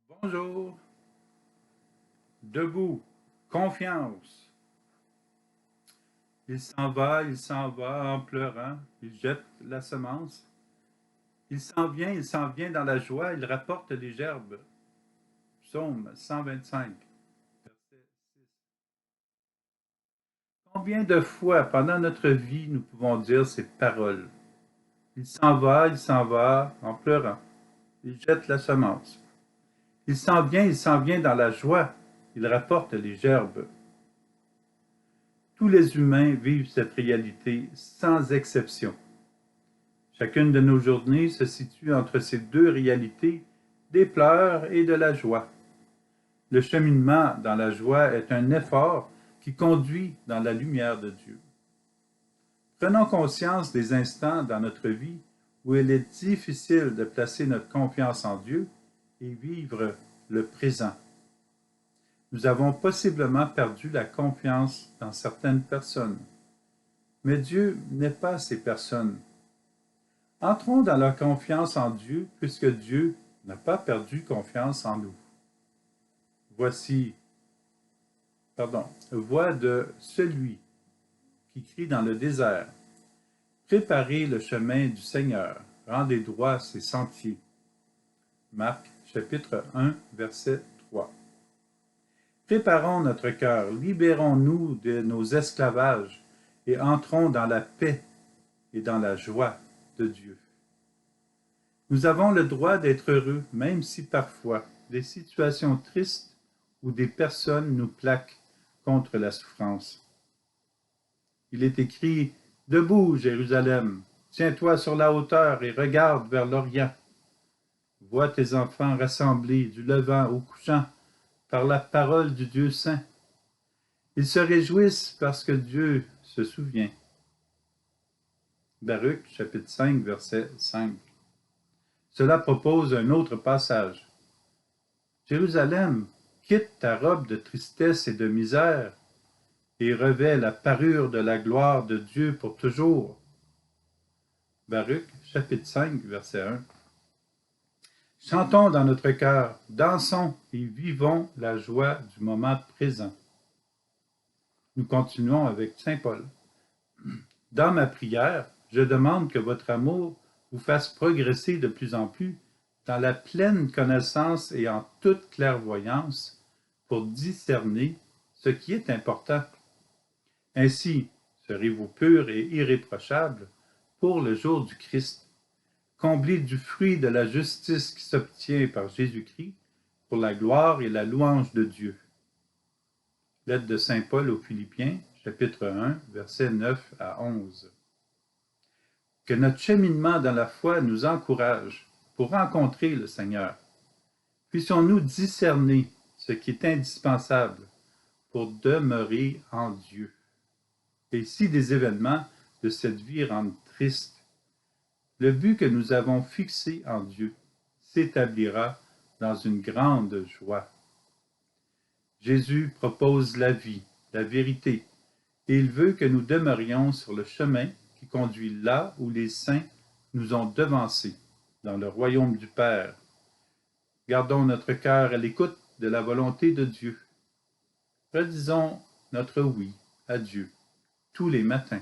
Bonjour, debout, confiance. Il s'en va en pleurant, il jette la semence. Il s'en vient dans la joie, il rapporte les gerbes. Psaume 125, verset 6. Combien de fois pendant notre vie nous pouvons dire ces paroles? Il s'en va en pleurant, il jette la semence. Il s'en vient dans la joie, il rapporte les gerbes. Tous les humains vivent cette réalité sans exception. Chacune de nos journées se situe entre ces deux réalités, des pleurs et de la joie. Le cheminement dans la joie est un effort qui conduit dans la lumière de Dieu. Prenons conscience des instants dans notre vie où il est difficile de placer notre confiance en Dieu et vivre le présent. Nous avons possiblement perdu la confiance dans certaines personnes. Mais Dieu n'est pas ces personnes. Entrons dans la confiance en Dieu, puisque Dieu n'a pas perdu confiance en nous. Voix de celui qui crie dans le désert. Préparez le chemin du Seigneur, rendez droit ses sentiers. Marc, chapitre 1, verset 3. Préparons notre cœur, libérons-nous de nos esclavages et entrons dans la paix et dans la joie de Dieu. Nous avons le droit d'être heureux, même si parfois des situations tristes ou des personnes nous plaquent contre la souffrance. Il est écrit « Debout, Jérusalem, tiens-toi sur la hauteur et regarde vers l'Orient. Vois tes enfants rassemblés du levant au couchant par la parole du Dieu saint. Ils se réjouissent parce que Dieu se souvient. » Baruch, chapitre 5, verset 5. Cela propose un autre passage. Jérusalem, quitte ta robe de tristesse et de misère et revêt la parure de la gloire de Dieu pour toujours. Baruch, chapitre 5, verset 1. Chantons dans notre cœur, dansons et vivons la joie du moment présent. Nous continuons avec saint Paul. Dans ma prière, je demande que votre amour vous fasse progresser de plus en plus dans la pleine connaissance et en toute clairvoyance pour discerner ce qui est important. Ainsi serez-vous purs et irréprochables pour le jour du Christ, comblés du fruit de la justice qui s'obtient par Jésus-Christ pour la gloire et la louange de Dieu. Lettre de saint Paul aux Philippiens, chapitre 1, versets 9 à 11. Que notre cheminement dans la foi nous encourage pour rencontrer le Seigneur. Puissions-nous discerner ce qui est indispensable pour demeurer en Dieu. Et si des événements de cette vie rendent triste, le but que nous avons fixé en Dieu s'établira dans une grande joie. Jésus propose la vie, la vérité, et il veut que nous demeurions sur le chemin qui conduit là où les saints nous ont devancés, dans le royaume du Père. Gardons notre cœur à l'écoute de la volonté de Dieu. Redisons notre oui à Dieu tous les matins.